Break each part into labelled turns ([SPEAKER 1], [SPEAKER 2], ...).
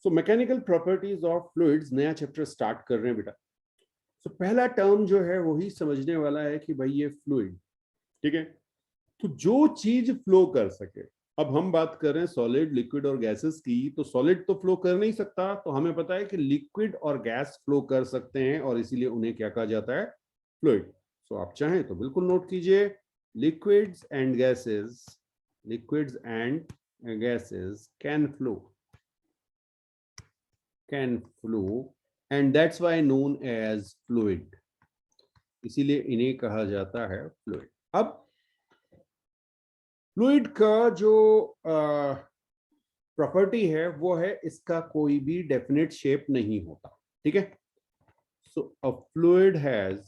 [SPEAKER 1] So mechanical properties of fluids नया chapter start कर रहे हैं बेटा। सो पहला टर्म जो है वही समझने वाला है कि भाई ये फ्लूइड, ठीक है, तो जो चीज फ्लो कर सके। अब हम बात कर रहे हैं सॉलिड, लिक्विड और गैसेस की, तो सॉलिड तो फ्लो कर नहीं सकता, तो हमें पता है कि लिक्विड और गैस फ्लो कर सकते हैं और इसीलिए उन्हें क्या कहा जाता है, फ्लूइड। सो आप चाहें तो बिल्कुल नोट कीजिए, liquids and gases, liquids and gases can flow and that's why known as fluid, इसीलिए इन्हें कहा जाता है फ्लूइड। अब फ्लूइड का जो प्रॉपर्टी है वो है इसका कोई भी डेफिनेट शेप नहीं होता, ठीक है। So a fluid has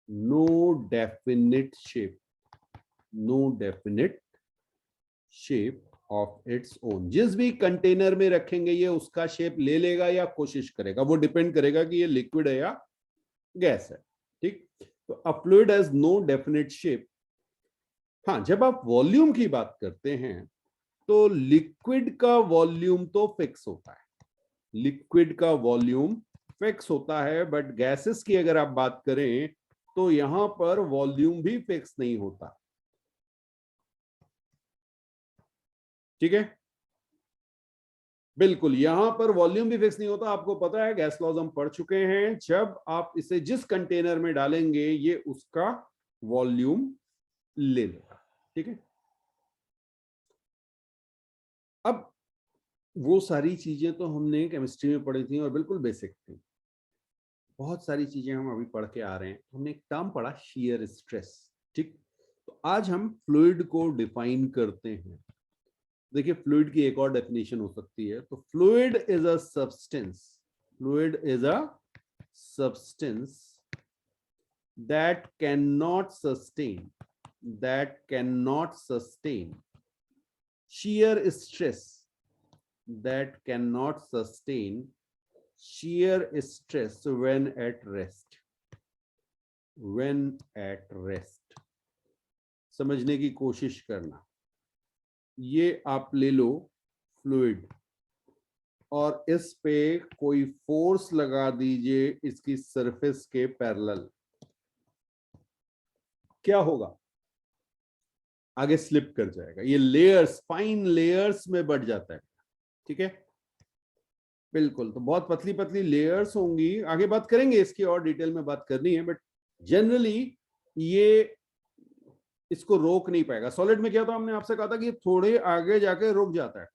[SPEAKER 1] no definite shape, no definite shape of its own. जिस भी कंटेनर में रखेंगे ये उसका शेप ले लेगा या कोशिश करेगा, वो डिपेंड करेगा कि ये लिक्विड है या गैस है, ठीक। तो a fluid has no definite shape. हाँ, जब आप वॉल्यूम की बात करते हैं तो लिक्विड का वॉल्यूम तो फिक्स होता है, लिक्विड का वॉल्यूम फिक्स होता है, बट गैसेस की अगर आप बात करें तो यहां पर वॉल्यूम भी फिक्स नहीं होता, ठीक है। बिल्कुल, यहां पर वॉल्यूम भी फिक्स नहीं होता। आपको पता है, गैस लॉज हम पढ़ चुके हैं, जब आप इसे जिस कंटेनर में डालेंगे ये उसका वॉल्यूम ले लेगा, ठीक है। अब वो सारी चीजें तो हमने केमिस्ट्री में पढ़ी थी और बिल्कुल बेसिक थी, बहुत सारी चीजें हम अभी पढ़ के आ रहे हैं। हमने एक टर्म पढ़ा, शियर स्ट्रेस, ठीक। तो आज हम फ्लूइड को डिफाइन करते हैं। देखिए, फ्लूइड की एक और डेफिनेशन हो सकती है। तो fluid is a substance, fluid is a substance that cannot sustain, that cannot sustain shear stress, that cannot sustain shear stress when at rest, when at rest। समझने की कोशिश करना, ये आप ले लो फ्लूइड और इस पे कोई फोर्स लगा दीजिए इसकी सरफेस के पैरेलल, क्या होगा, आगे स्लिप कर जाएगा, ये लेयर्स, फाइन लेयर्स में बढ़ जाता है, ठीक है। बिल्कुल, तो बहुत पतली पतली लेयर्स होंगी, आगे बात करेंगे इसकी, और डिटेल में बात करनी है, बट जनरली ये इसको रोक नहीं पाएगा। सॉलिड में क्या था, हमने आपसे कहा था कि थोड़े आगे जाके रुक जाता है,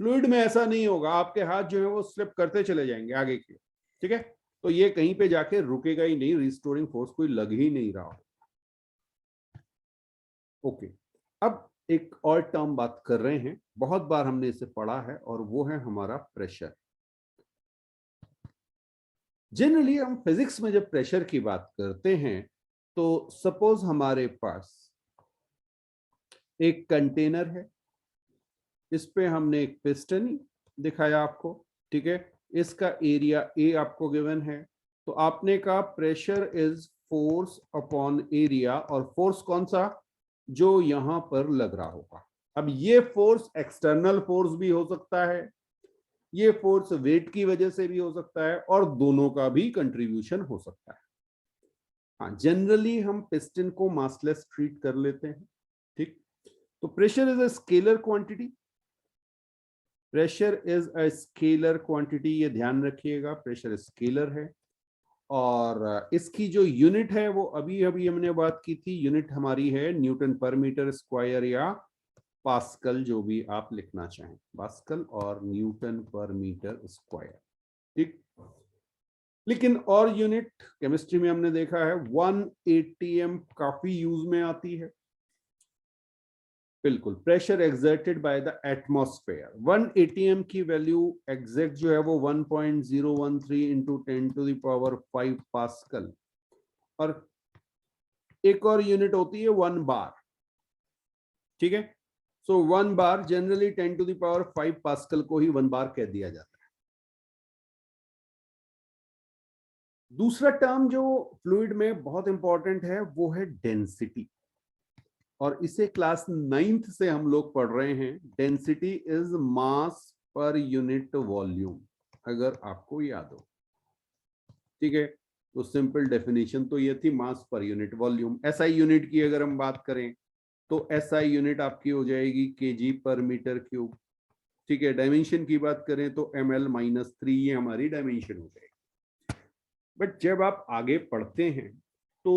[SPEAKER 1] फ्लूइड में ऐसा नहीं होगा, आपके हाथ जो है वो स्लिप करते चले जाएंगे आगे की, ठीक है। तो ये कहीं पे जाके रुकेगा ही नहीं, रिस्टोरिंग फोर्स कोई लग ही नहीं रहा। ओके, अब एक और टर्म बात कर रहे हैं, बहुत बार हमने इसे पढ़ा है, और वो है हमारा प्रेशर। जनरली हम फिजिक्स में जब प्रेशर की बात करते हैं तो सपोज हमारे पास एक कंटेनर है, इस पे हमने एक पिस्टन दिखाया आपको, ठीक है। इसका एरिया ए आपको गिवन है, तो आपने कहा pressure is force upon area, और फोर्स कौन सा, जो यहां पर लग रहा होगा। अब ये फोर्स एक्सटर्नल फोर्स भी हो सकता है, ये फोर्स वेट की वजह से भी हो सकता है, और दोनों का भी कंट्रीब्यूशन हो सकता है। हाँ, जनरली हम पिस्टन को मासलेस ट्रीट कर लेते हैं, ठीक। तो pressure is a scalar quantity, pressure is a scalar quantity, ये ध्यान रखिएगा, प्रेशर स्केलर है। और इसकी जो यूनिट है वो अभी अभी हमने बात की थी, यूनिट हमारी है न्यूटन पर मीटर स्क्वायर या पास्कल, जो भी आप लिखना चाहें, पास्कल और न्यूटन पर मीटर स्क्वायर, ठीक। लेकिन और यूनिट केमिस्ट्री में हमने देखा है 1 atm काफी यूज में आती है। बिल्कुल, pressure exerted by the atmosphere, 1 atm की वैल्यू एग्जैक्ट जो है वो 1.013 इंटू 10⁵ पास्कल, और एक और यूनिट होती है 1 बार, ठीक है। सो 1 बार जनरली 10⁵ पास्कल को ही 1 बार कह दिया जाता है। दूसरा टर्म जो फ्लूइड में बहुत इंपॉर्टेंट है वो है डेंसिटी। और इसे क्लास 9th से हम लोग पढ़ रहे हैं। Density is mass per unit volume, अगर आपको याद हो। ठीक है, तो सिंपल डेफिनेशन तो ये थी, मास per unit volume. SI unit की अगर हम बात करें तो एसआई यूनिट आपकी हो जाएगी केजी पर मीटर क्यूब। ठीक है, डायमेंशन की बात करें तो ml-3 ये हमारी डायमेंशन हो जाएगी। बट जब आप आगे पढ़ते हैं तो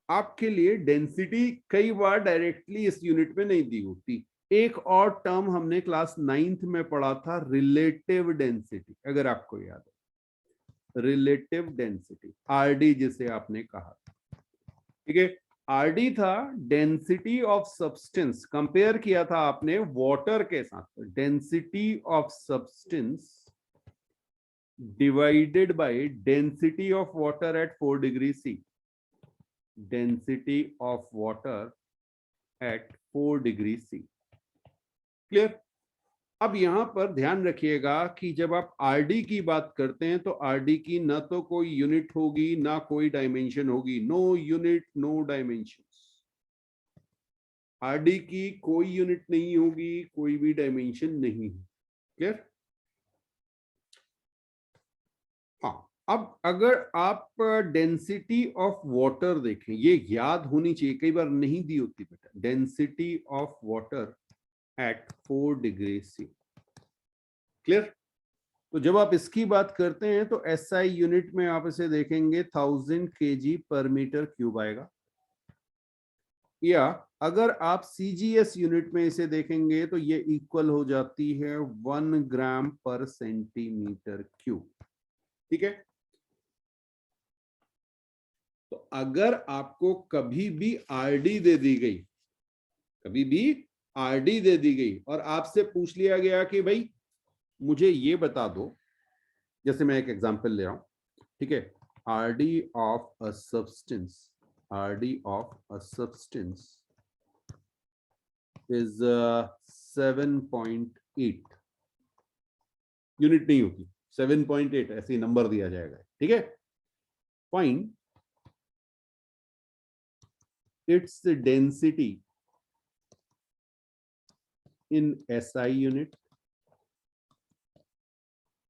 [SPEAKER 1] आपके लिए डेंसिटी कई बार डायरेक्टली इस यूनिट में नहीं दी होती। एक और टर्म हमने क्लास 9th में पढ़ा था, रिलेटिव डेंसिटी, अगर आपको याद है, रिलेटिव डेंसिटी, आरडी जिसे आपने कहा। ठीक है, आरडी था डेंसिटी ऑफ सब्सटेंस, कंपेयर किया था आपने वाटर के साथ। Density of substance divided by density of water at 4 degree C. Density of water at 4 degree C. Clear? अब यहां पर ध्यान रखिएगा कि जब आप आरडी की बात करते हैं तो आरडी की ना तो कोई यूनिट होगी ना कोई डायमेंशन होगी। No unit no dimension. RD की कोई यूनिट नहीं होगी, कोई भी डायमेंशन नहीं है। क्लियर? हाँ, अब अगर आप डेंसिटी ऑफ वाटर देखें, ये याद होनी चाहिए, कई बार नहीं दी होती बेटा। Density of water at 4 degree C. Clear? तो जब आप इसकी बात करते हैं तो एसआई यूनिट में आप इसे देखेंगे 1000 kg पर मीटर क्यूब आएगा। या अगर आप सीजीएस यूनिट में इसे देखेंगे तो ये इक्वल हो जाती है 1 ग्राम पर सेंटीमीटर क्यूब। ठीक है, तो अगर आपको कभी भी आरडी दे दी गई, कभी भी आरडी दे दी गई और आपसे पूछ लिया गया कि भाई मुझे ये बता दो, जैसे मैं एक एग्जांपल ले रहा हूं। ठीक है, RD of a substance, RD of a substance is 7.8। Unit नहीं होगी, 7.8 ऐसे ही नंबर दिया जाएगा। ठीक है, find its density in SI unit,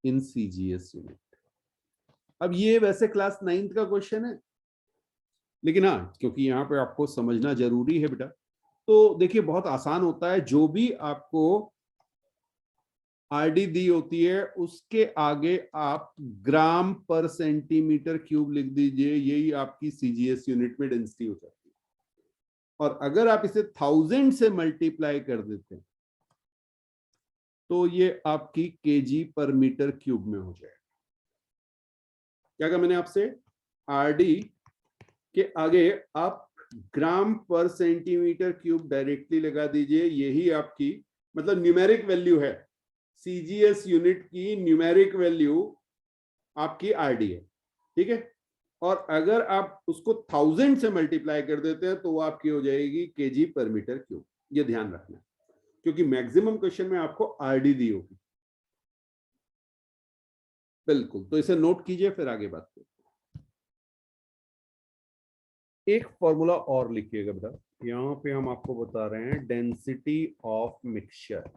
[SPEAKER 1] in CGS unit. अब ये वैसे क्लास 9th का क्वेश्चन है, लेकिन हाँ, क्योंकि यहाँ पे आपको समझना जरूरी है बेटा, तो देखिए बहुत आसान होता है। जो भी आपको आरडी दी होती है उसके आगे आप ग्राम पर सेंटीमीटर क्यूब लिख दीजिए, यही आपकी सीजीएस यूनिट में डेंसिटी हो जाती है। और अगर आप इसे 1000 से मल्टीप्लाई कर देते हैं तो ये आपकी केजी पर मीटर क्यूब में हो जाएगा। क्या कहा मैंने आपसे? आरडी के आगे आप ग्राम पर सेंटीमीटर क्यूब डायरेक्टली लगा दीजिए, यही आपकी मतलब न्यूमेरिक वैल्यू है। सीजीएस यूनिट की न्यूमेरिक वैल्यू आपकी आरडी है। ठीक है, और अगर आप उसको 1000 से मल्टीप्लाई कर देते हैं तो वो आपकी हो जाएगी केजी पर मीटर क्यूब। ये ध्यान रखना, क्योंकि मैक्सिमम क्वेश्चन में आपको आरडी दी होगी। बिल्कुल, तो इसे नोट कीजिए, फिर आगे बात करें। एक फॉर्मूला और लिखिएगा बेटा, यहां पे हम आपको बता रहे हैं डेंसिटी ऑफ मिक्सचर।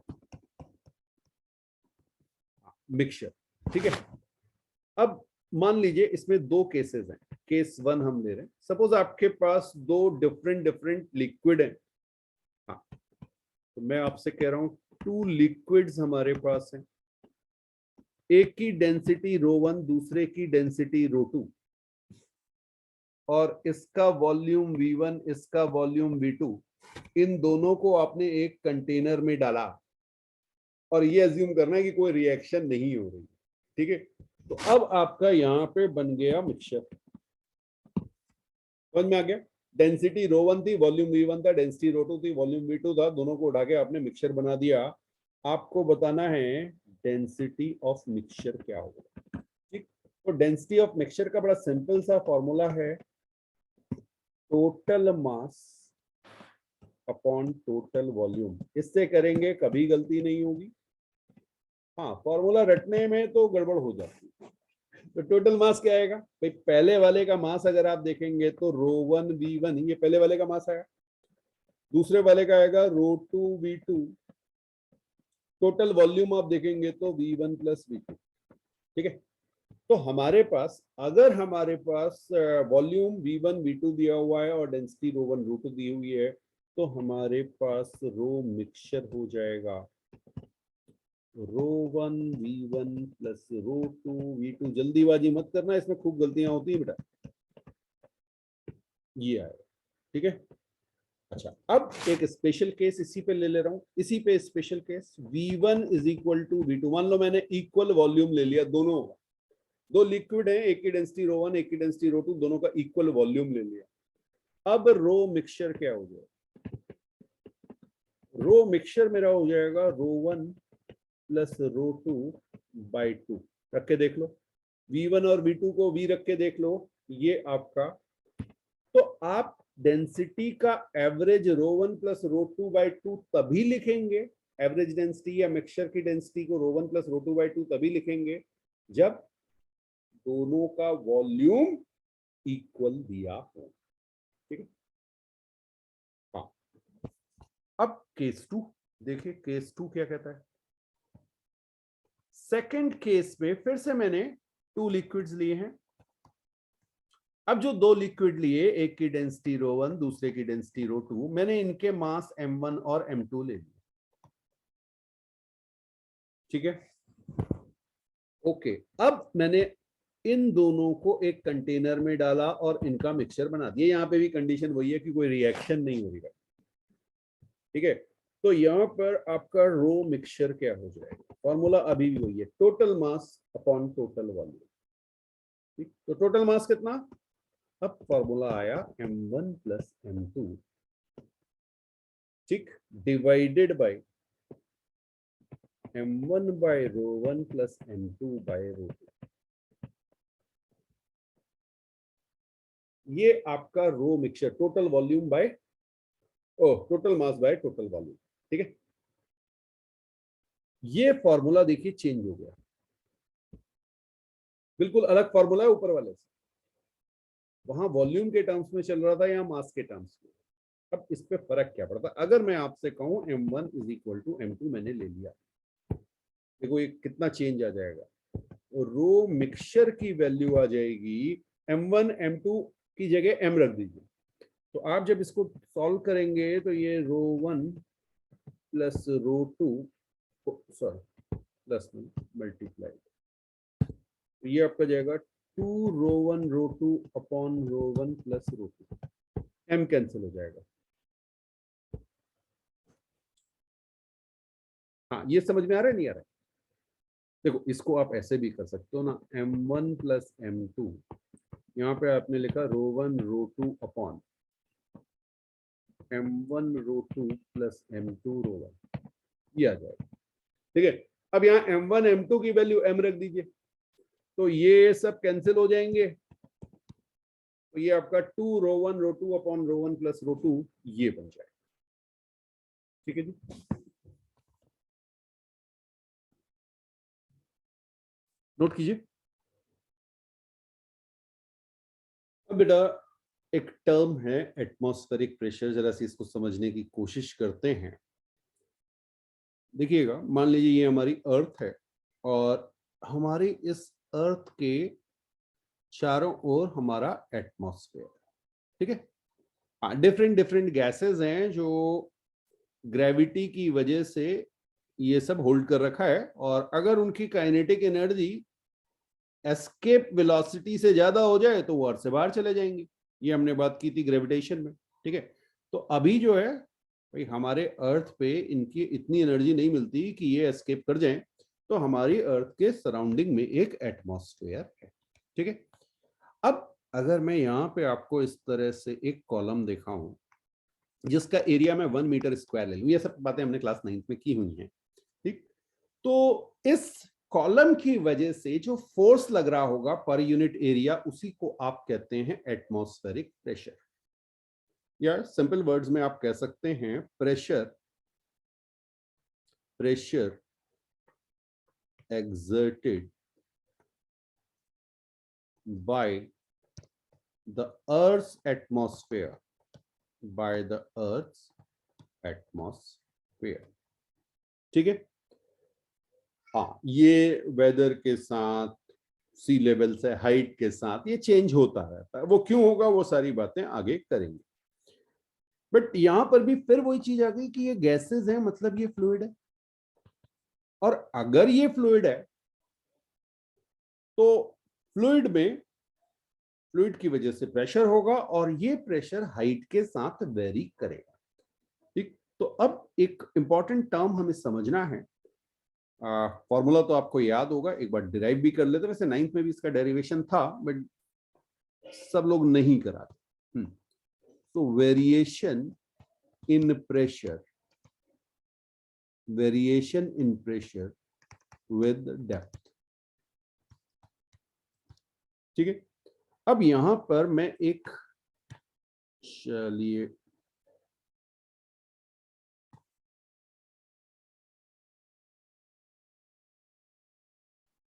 [SPEAKER 1] मिक्सचर, ठीक है। अब मान लीजिए इसमें दो केसेस हैं। केस 1 हम ले रहे हैं। सपोज आपके पास दो डिफरेंट लिक्विड हैं। हाँ, तो मैं आपसे कह रहा हूं 2 लिक्विड्स हमारे पास हैं। एक की डेंसिटी ρ1, दूसरे की डेंसिटी ρ2, और इसका वॉल्यूम V1, इसका वॉल्यूम V2। इन दोनों को आपने एक कंटेनर में डाला और ये अज्यूम करना है कि कोई रिएक्शन नहीं हो रही। ठीक है, तो अब आपका यहां पे बन गया मिक्सचर। समझ में आ गया? डेंसिटी ρ1 थी, वॉल्यूम V1 था, डेंसिटी ρ2 थी, वॉल्यूम V2 था, दोनों को उठा के आपने मिक्सचर बना दिया। आपको बताना है डेंसिटी ऑफ मिक्सचर क्या होगा। ठीक, तो डेंसिटी ऑफ मिक्सचर का बड़ा सिंपल सा फॉर्मूला है, total mass upon total volume. इससे करेंगे कभी गलती नहीं होगी। हाँ, फॉर्मूला रटने में तो गड़बड़ हो जाती है। तो टोटल मास क्या आएगा भाई? पहले वाले का मास अगर आप देखेंगे तो ρ1 V1, ये पहले वाले का मास आया। दूसरे वाले का आएगा ρ2V2, टोटल वॉल्यूम आप देखेंगे तो V1 प्लस V2। ठीक है, तो हमारे पास अगर हमारे पास वॉल्यूम V1 V2 दिया हुआ है और डेंसिटी ρ1 ρ2 दी हुई है, तो हमारे पास रो मिक्सचर हो जाएगा ρ1 V1 प्लस ρ2 V2। जल्दीबाजी मत करना, इसमें खूब गलतियां होती है बेटा। ये आएगा, ठीक है। अच्छा, अब एक स्पेशल केस इसी पे ले ले रहा हूं, इसी पे special case V1 is equal to V2। मान लो मैंने इक्वल वॉल्यूम ले लिया, दोनों दो लिक्विड है, एक की डेंसिटी ρ1 एक की डेंसिटी ρ2, दोनों का इक्वल वॉल्यूम ले लिया। अब रो मिक्सचर क्या हो जाएगा? रो मिक्सचर मेरा हो जाएगा ρ1 प्लस ρ2 बाई 2। रख के देख लो, V1 और V2 को V रख के देख लो, ये आपका। तो आप डेंसिटी का एवरेज ρ1 प्लस ρ2 बाई 2 तभी लिखेंगे, एवरेज डेंसिटी या मिक्सचर की डेंसिटी को ρ1 प्लस ρ2 बाई 2 तभी लिखेंगे जब दोनों का वॉल्यूम इक्वल दिया हो। ठीक है, हाँ। अब केस 2 देखिए, केस 2 क्या कहता है। सेकंड केस में फिर से मैंने 2 लिक्विड्स लिए हैं। अब जो 2 लिक्विड लिए, एक की डेंसिटी ρ1 दूसरे की डेंसिटी ρ2, मैंने इनके मास m1 और m2 ले लिए। ठीक है, ओके। अब मैंने इन दोनों को एक कंटेनर में डाला और इनका मिक्सचर बना दिया। यहां पे भी कंडीशन वही है कि कोई रिएक्शन नहीं हो रही है। ठीक है, तो यहां पर आपका रो मिक्सचर क्या हो जाएगा? फॉर्मूला अभी भी वही है, total mass upon total volume. ठीक, तो टोटल मास कितना? अब फॉर्मूला आया m1 प्लस m2, ठीक, divided by m1 by ρ1 plus m2 by ρ2। ये आपका rho mixture, total volume by total mass by total volume. ठीक है, ये फॉर्मूला देखिए चेंज हो गया, बिल्कुल अलग फॉर्मूला है ऊपर वाले से। वहां वॉल्यूम के टर्म्स में चल रहा था, यहाँ मास के टर्म्स में। अब इस पे फर्क क्या पड़ता? अगर मैं आपसे कहूं m1 is equal to m2, मैंने ले लिया, देखो ये कितना चेंज आ जाएगा। रो मिक्सचर की वैल्यू आ जाएगी m1 m2 की जगह m रख दीजिए। तो आप जब इसको सॉल्व करेंगे तो ये ρ1 प्लस ρ2, सॉरी प्लस मल्टीप्लाई, तो ये आपका जाएगा 2 ρ1 ρ2 अपॉन ρ1 प्लस ρ2। m कैंसिल हो जाएगा। हाँ, ये समझ में आ रहा है नहीं आ रहा है? देखो, इसको आप ऐसे भी कर सकते हो ना, m1 प्लस m2, यहाँ पे आपने लिखा ρ1 ρ2 अपॉन m1 ρ2 प्लस m2 ρ1, ये आ जाएगा। ठीक है, अब यहाँ m1 m2 की वैल्यू m रख दीजिए, तो ये सब कैंसिल हो जाएंगे। तो ये आपका 2 ρ1 ρ2 अपॉन ρ1 प्लस ρ2 ये बन जाएगा। ठीक है जी, नोट कीजिए। अब बेटा एक टर्म है एटमॉस्फेरिक प्रेशर, जरा सी इसको समझने की कोशिश करते हैं। देखिएगा, मान लीजिए ये हमारी अर्थ है और हमारी इस अर्थ के चारों ओर हमारा एटमॉस्फेयर। ठीक है, हाँ, डिफरेंट डिफरेंट गैसेस हैं जो ग्रेविटी की वजह से ये सब होल्ड कर रखा है, और अगर उनकी काइनेटिक एनर्जी एस्केप वेलोसिटी से ज्यादा हो जाए तो वो अर्थ से बाहर चले जाएंगे। ये हमने बात की थी ग्रेविटेशन में। ठीक है, तो अभी जो है भाई, हमारे अर्थ पे इनकी इतनी एनर्जी नहीं मिलती कि ये एस्केप कर जाएं, तो हमारी अर्थ के सराउंडिंग में एक एटमॉस्फेयर है। ठीक है, अब अगर मैं यहाँ पे आपको इस तरह से एक कॉलम दिखाऊं जिसका एरिया में 1 मीटर स्क्वायर ले लूं, ये सब बातें हमने क्लास 9th में की हुई हैं। ठीक, तो इस कॉलम की वजह से जो फोर्स लग रहा होगा पर यूनिट एरिया, उसी को आप कहते हैं एटमॉस्फेरिक प्रेशर, या सिंपल वर्ड्स में आप कह सकते हैं pressure exerted by the Earth's atmosphere, by the Earth's atmosphere. ठीक है। हाँ, ये वेदर के साथ, सी लेवल से हाइट के साथ ये चेंज होता रहता है। वो क्यों होगा, वो सारी बातें आगे करेंगे। बट यहां पर भी फिर वही चीज आ गई कि ये गैसेस है, मतलब ये फ्लूइड है। और अगर ये फ्लूइड है तो फ्लूइड की वजह से प्रेशर होगा, और ये प्रेशर हाइट के साथ वेरी करेगा। ठीक। तो अब एक इंपॉर्टेंट टर्म हमें समझना है। फॉर्मूला तो आपको याद होगा, एक बार डिराइव भी कर लेते। वैसे 9th में भी इसका डेरिवेशन था, बट सब लोग नहीं कराते। तो variation in pressure with depth. ठीक है। अब यहां पर मैं एक, चलिए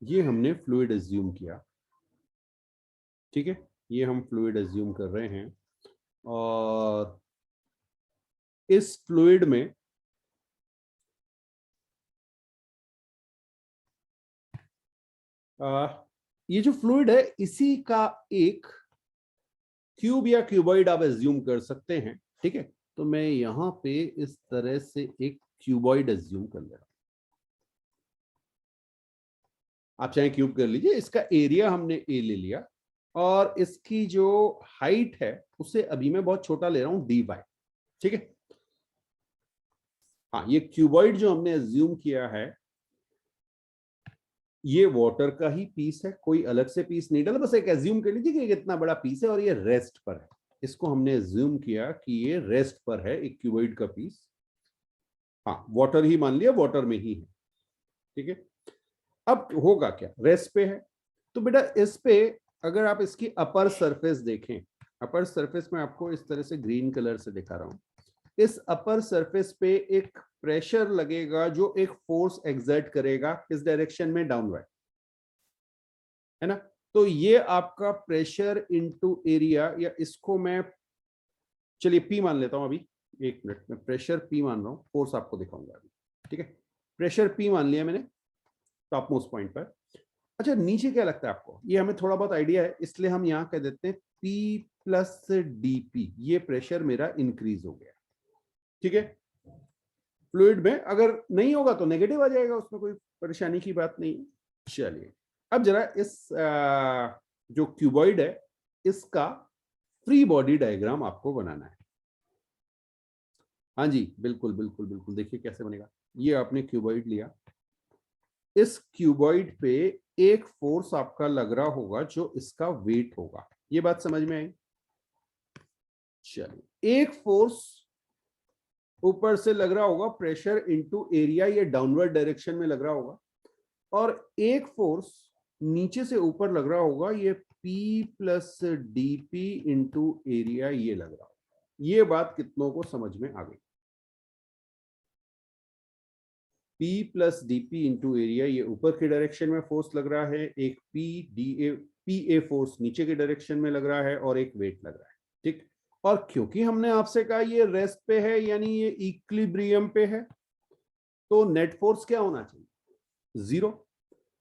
[SPEAKER 1] ये हमने फ्लूइड एज्यूम किया। ठीक है, ये हम फ्लूइड एज्यूम कर रहे हैं, और इस फ्लूइड में ये जो फ्लूइड है इसी का एक क्यूब या क्यूबॉइड आप एज्यूम कर सकते हैं। ठीक है, तो मैं यहां पे इस तरह से एक क्यूबॉइड एज्यूम कर ले रहा हूं। आप चाहे क्यूब कर लीजिए। इसका एरिया हमने ए ले लिया, और इसकी जो हाइट है उसे अभी मैं बहुत छोटा ले रहा हूं, dy। ठीक है। हाँ, ये क्यूबॉइड जो हमने एज्यूम किया है, ये वाटर का ही पीस है, कोई अलग से पीस नहीं डाला। बस एक एज्यूम कर लीजिए कि इतना बड़ा पीस है और ये रेस्ट पर है। इसको हमने एज्यूम किया कि ये रेस्ट पर है, एक क्यूबॉइड का पीस। हाँ, वाटर ही मान लिया, वाटर में ही है। ठीक है। अब होगा क्या, रेस्ट पे है, तो बेटा इस पे अगर आप इसकी अपर सरफेस देखें, अपर सरफेस में आपको इस तरह से ग्रीन कलर से दिखा रहा हूं। इस अपर सरफेस पे एक प्रेशर लगेगा जो एक फोर्स एक्सर्ट करेगा किस डायरेक्शन में, डाउनवर्ड, है ना। तो ये आपका प्रेशर इनटू एरिया, या इसको मैं, चलिए पी मान लेता हूं अभी। एक मिनट में प्रेशर पी मान रहा हूं, फोर्स आपको दिखाऊंगा अभी। ठीक है, प्रेशर पी मान लिया मैंने टॉप मोस्ट पॉइंट पर। अच्छा, नीचे क्या लगता है आपको, ये हमें थोड़ा बहुत आइडिया है, इसलिए हम यहां कह देते हैं P प्लस डी। ये प्रेशर मेरा इंक्रीज हो गया। ठीक है। फ्लूइड में अगर नहीं होगा तो नेगेटिव आ जाएगा, उसमें कोई परेशानी की बात नहीं है। चलिए, अब जरा इस जो क्यूबॉइड है इसका फ्री बॉडी डायग्राम आपको बनाना है। हाँ जी, बिल्कुल बिल्कुल बिल्कुल, देखिए कैसे बनेगा। ये आपने क्यूबॉइड लिया, इस क्यूबॉइड पे एक फोर्स आपका लग रहा होगा जो इसका वेट होगा। ये बात समझ में आई। चलिए, एक फोर्स ऊपर से लग रहा होगा, प्रेशर इनटू एरिया, ये डाउनवर्ड डायरेक्शन में लग रहा होगा। और एक फोर्स नीचे से ऊपर लग रहा होगा, ये P plus D P into area, ये लग रहा होगा। ये बात कितनों को समझ में आ गई। P plus D P into area, ये ऊपर के डायरेक्शन में फोर्स लग रहा है, एक पी ए फोर्स नीचे के डायरेक्शन में लग रहा है, और एक वेट लग रहा है। ठीक। और क्योंकि हमने आपसे कहा ये रेस्ट पे है, यानी ये इक्विलिब्रियम पे है, तो नेट फोर्स क्या होना चाहिए, जीरो।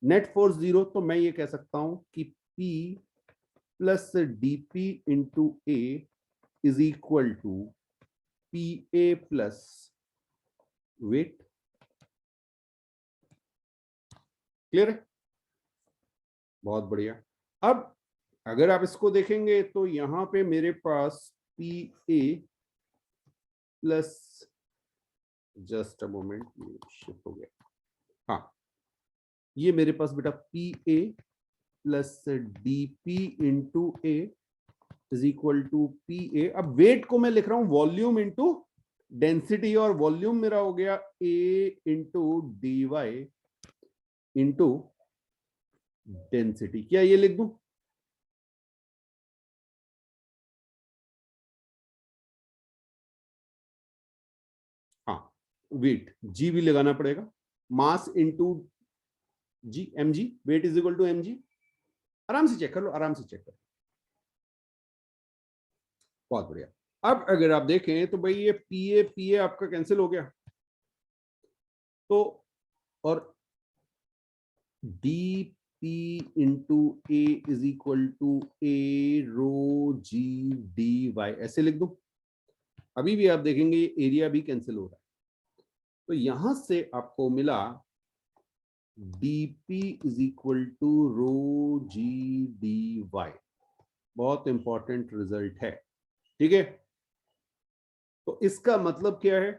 [SPEAKER 1] नेट फोर्स जीरो, तो मैं ये कह सकता हूं कि P plus D P into A is equal to P A plus weight. Clear है, बहुत बढ़िया। अब अगर आप इसको देखेंगे तो यहां पे मेरे पास P A plus, just a moment, shift हो गया। हाँ, ये मेरे पास बेटा P A plus D P into A is equal to P A. अब वेट को मैं लिख रहा हूं वॉल्यूम इंटू डेंसिटी, और वॉल्यूम मेरा हो गया A into D Y into density. क्या ये लिख दूं, हाँ, वेट जी भी लगाना पड़ेगा, mass into G, M G, weight is equal to M G. आराम से चेक कर लो, आराम से चेक कर लो, बहुत बढ़िया। अब अगर आप देखें तो भाई ये पीए आपका कैंसिल हो गया, तो और D P into A is equal to A rho G D Y, ऐसे लिख दो। अभी भी आप देखेंगे एरिया भी कैंसिल हो रहा है, तो यहां से आपको मिला dp is equal to rho G D Y. बहुत इंपॉर्टेंट रिजल्ट है, ठीक है। तो इसका मतलब क्या है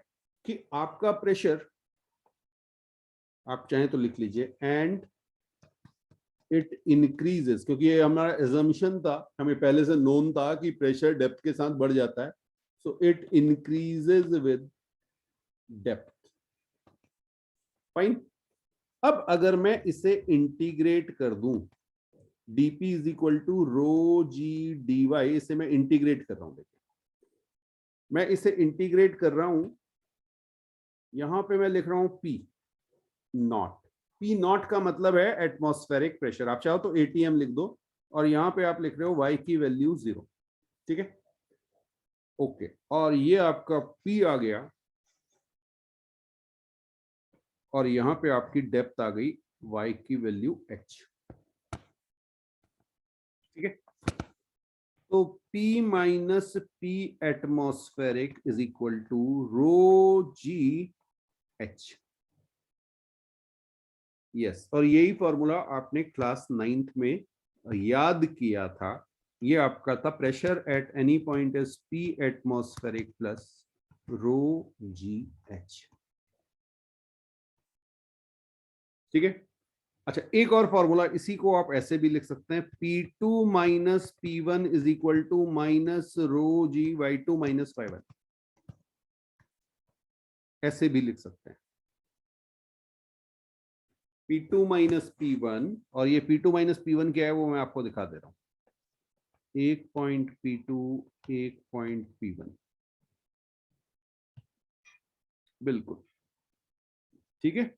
[SPEAKER 1] कि आपका प्रेशर, आप चाहें तो लिख लीजिए, एंड इट इंक्रीजेस, क्योंकि ये हमारा एजम्पशन था, हमें पहले से नोन था कि प्रेशर डेप्थ के साथ बढ़ जाता है, so it increases with depth. Fine. अब अगर मैं इसे इंटीग्रेट कर दूं, dp is equal to rho G D Y, इसे मैं इंटीग्रेट कर रहा हूं। देखिए मैं इसे इंटीग्रेट कर रहा हूं, यहां पे मैं लिख रहा हूं पी नॉट। पी नॉट का मतलब है एटमॉस्फेरिक प्रेशर, आप चाहो तो एटीएम लिख दो, और यहां पे आप लिख रहे हो वाई की वैल्यू 0, ठीक है। ओके, और ये आपका पी आ गया, और यहां पे आपकी डेप्थ आ गई वाई की वैल्यू h, ठीक है। तो P minus P atmospheric is equal to rho G H. Yes, और यही फॉर्मूला आपने क्लास 9th में याद किया था। ये आपका था pressure at any point is P atmospheric plus rho G H, ठीक है। अच्छा, एक और फॉर्मूला, इसी को आप ऐसे भी लिख सकते हैं, P2 minus P1 is equal to minus rho G Y two minus Y one, ऐसे भी लिख सकते हैं। P2 माइनस P1, और ये P2 माइनस P1 क्या है वो मैं आपको दिखा दे रहा हूं। 1.P2 1.P1, बिल्कुल ठीक है।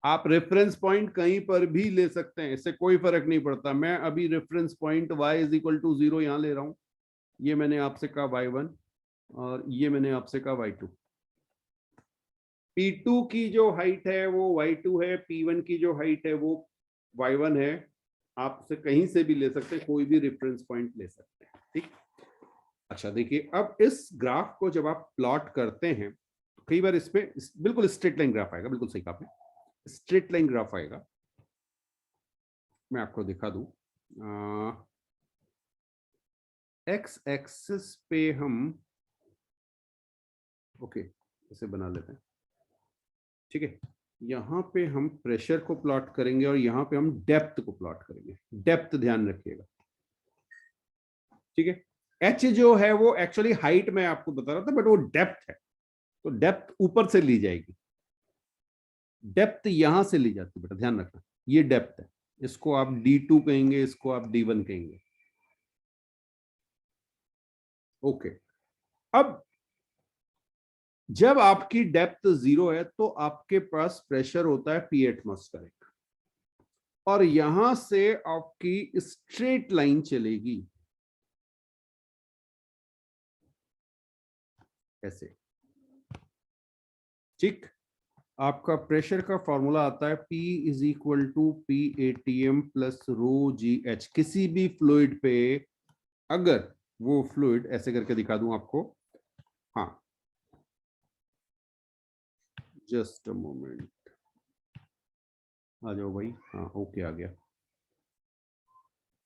[SPEAKER 1] आप रेफरेंस पॉइंट कहीं पर भी ले सकते हैं, इससे कोई फर्क नहीं पड़ता। मैं अभी reference point y is equal to 0 यहां ले रहा हूं। ये मैंने आपसे कहा y1, और ये मैंने आपसे कहा y2। P2 की जो हाइट है वो y2 है, P1 की जो हाइट है वो y1 है। आप उसे कहीं से भी ले सकते हैं, कोई भी रेफरेंस पॉइंट ले सकते हैं, ठीक। अच्छा देखिए, अब इस ग्राफ को जब आप प्लॉट करते हैं, कई बार इसमें बिल्कुल स्ट्रेट लाइन ग्राफ आएगा, बिल्कुल सही कहा आपने, स्ट्रेट लाइन ग्राफ आएगा। मैं आपको दिखा दूं, एक्स एक्सिस पे हम, ओके इसे बना लेते हैं, ठीक है। यहां पे हम प्रेशर को प्लॉट करेंगे, और यहां पे हम डेप्थ को प्लॉट करेंगे। डेप्थ ध्यान रखिएगा, ठीक है। एच जो है वो एक्चुअली हाइट मैं आपको बता रहा था, बट वो डेप्थ है, तो डेप्थ ऊपर से ली जाएगी। डेप्थ यहां से ली जाती है बेटा, ध्यान रखना, ये डेप्थ है। इसको आप D2 कहेंगे, इसको आप D1 कहेंगे, ओके। अब जब आपकी डेप्थ 0 है तो आपके पास प्रेशर होता है P एटमॉस्फेरिक, और यहां से आपकी स्ट्रेट लाइन चलेगी ऐसे, ठीक। आपका प्रेशर का फॉर्मूला आता है P is equal to P ATM plus rho G H. किसी भी फ्लूइड पे, अगर वो फ्लूइड, ऐसे करके दिखा दूं आपको, हाँ जस्ट अ मोमेंट, आ जाओ भाई, हाँ ओके आ गया।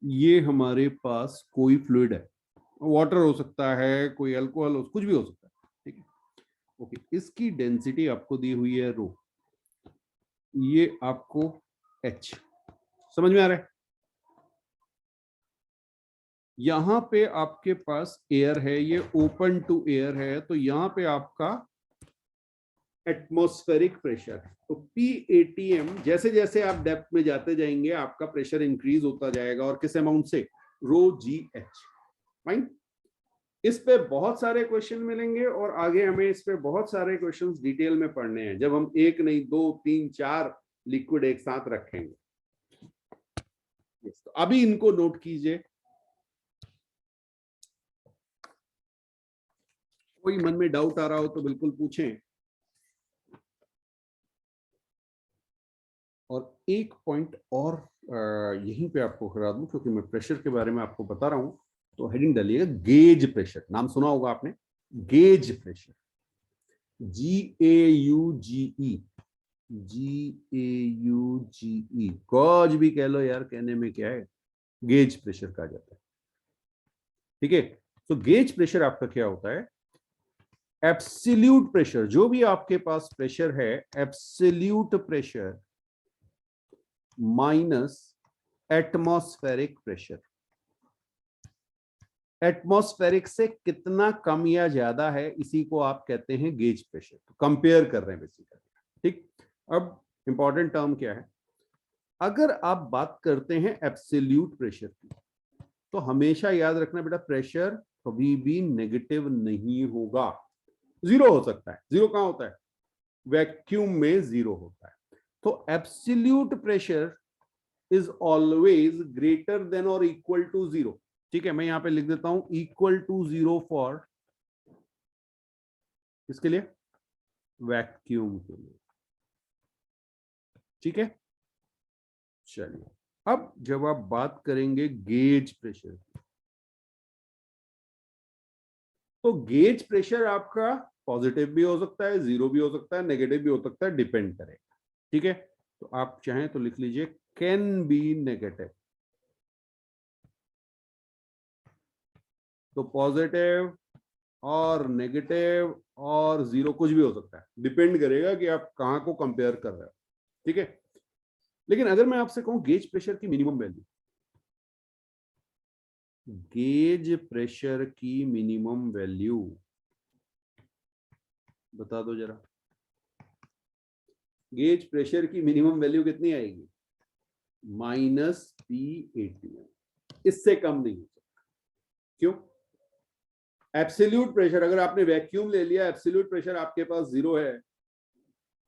[SPEAKER 1] ये हमारे पास कोई फ्लूइड है, वाटर हो सकता है, कोई अल्कोहल हो, कुछ भी हो सकता है, ठीक है। ओके, इसकी डेंसिटी आपको दी हुई है रो, ये आपको एच, समझ में आ रहा है। यहां पे आपके पास एयर है, ये ओपन टू एयर है, तो यहां पे आपका एटमॉस्फेरिक प्रेशर है। तो पी एटीएम, जैसे जैसे आप डेप्थ में जाते जाएंगे आपका प्रेशर इंक्रीज होता जाएगा, और किस अमाउंट से, रो जी एच। फाइन। इस पे बहुत सारे क्वेश्चन मिलेंगे, और आगे हमें इस पे बहुत सारे क्वेश्चंस डिटेल में पढ़ने हैं, जब हम एक नहीं 2 3 4 लिक्विड एक साथ रखेंगे। तो अभी इनको नोट कीजिए। कोई मन में डाउट आ रहा हो तो बिल्कुल पूछें। और एक पॉइंट और यहीं पे आपको करा दूं, क्योंकि मैं प्रेशर के बारे में आपको बता रहा हूं, तो हेडिंग डालिएगा गेज प्रेशर। नाम सुना होगा आपने, gauge pressure, GAUGE, GAUGE, gauge भी कह लो यार, कहने में क्या है, गेज प्रेशर कहा जाता है। ठीक है, तो गेज प्रेशर आपका क्या होता है, एब्सोल्यूट प्रेशर, जो भी आपके पास प्रेशर है, absolute pressure minus atmospheric pressure. Atmospheric से कितना कम या ज्यादा है, इसी को आप कहते हैं गेज प्रेशर। तो कंपेयर कर रहे हैं बेसिकली। ठीक, अब इंपॉर्टेंट टर्म क्या है, अगर आप बात करते हैं एब्सोल्यूट प्रेशर की, तो हमेशा याद रखना बेटा, प्रेशर कभी भी नेगेटिव नहीं होगा, जीरो हो सकता है। जीरो कहां होता है, वैक्यूम में जीरो होता है। तो absolute pressure is always greater than और इक्वल टू जीरो। ठीक है, मैं यहां पे लिख देता हूं इक्वल टू जीरो फॉर, किसके लिए, वैक्यूम के लिए। ठीक है, चलिए अब जब आप बात करेंगे गेज प्रेशर, तो गेज प्रेशर आपका पॉजिटिव भी हो सकता है, जीरो भी हो सकता है, नेगेटिव भी हो सकता है, डिपेंड करेगा। ठीक है, तो आप चाहें तो लिख लीजिए कैन बी नेगेटिव। तो पॉजिटिव और नेगेटिव और जीरो कुछ भी हो सकता है, डिपेंड करेगा कि आप कहां को कंपेयर कर रहे हो। ठीक है, लेकिन अगर मैं आपसे कहूं गेज प्रेशर की मिनिमम वैल्यू, गेज प्रेशर की मिनिमम वैल्यू बता दो जरा, गेज प्रेशर की मिनिमम वैल्यू कितनी आएगी, -P atm, इससे कम नहीं हो सकता। क्यों, एब्सोल्यूट प्रेशर, अगर आपने वैक्यूम ले लिया, एब्सोल्यूट प्रेशर आपके पास जीरो है,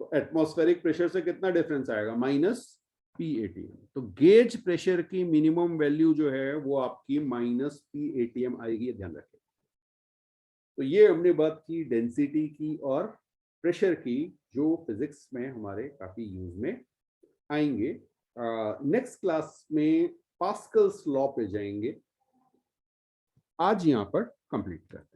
[SPEAKER 1] तो एटमॉस्फेरिक प्रेशर से कितना डिफरेंस आएगा, -P atm। तो गेज प्रेशर की मिनिमम वैल्यू जो है वो आपकी -P atm आएगी, ध्यान रखें। तो ये हमने बात की डेंसिटी की और प्रेशर की, जो फिजिक्स में हमारे काफी यूज में आएंगे। नेक्स्ट क्लास में पास्कल्स लॉ पे जाएंगे। आज यहां पर कंप्लीट करते हैं।